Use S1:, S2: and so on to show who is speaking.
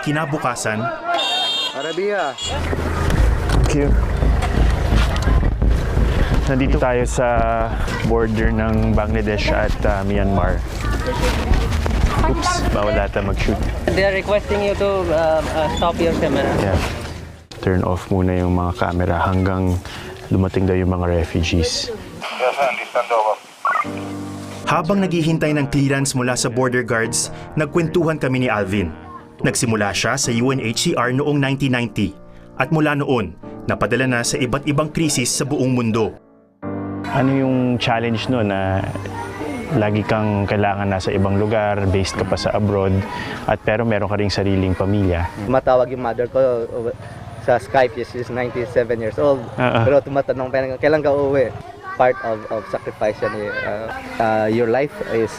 S1: kinabukasan,
S2: Arabia.
S3: Thank you. Nandito tayo sa border ng Bangladesh at Myanmar. Oops, bawal ata mag-shoot.
S4: They are requesting you to stop your camera.
S3: Yeah. Turn off muna yung mga camera hanggang dumating daw yung mga refugees.
S1: habang naghihintay ng clearance mula sa border guards, nagkwentuhan kami ni Alvin. Nagsimula siya sa UNHCR noong 1990 at mula noon, napadala na sa iba't ibang krisis sa buong mundo.
S3: Ano yung challenge no na lagi kang kailangan nasa ibang lugar, based ka pa sa abroad, at pero meron ka ring sariling pamilya?
S2: Tumatawag yung mother ko sa Skype, she's 97 years old. Pero tumatanong pa, kailan ka uuwi? Part of sacrifice yan. Your life is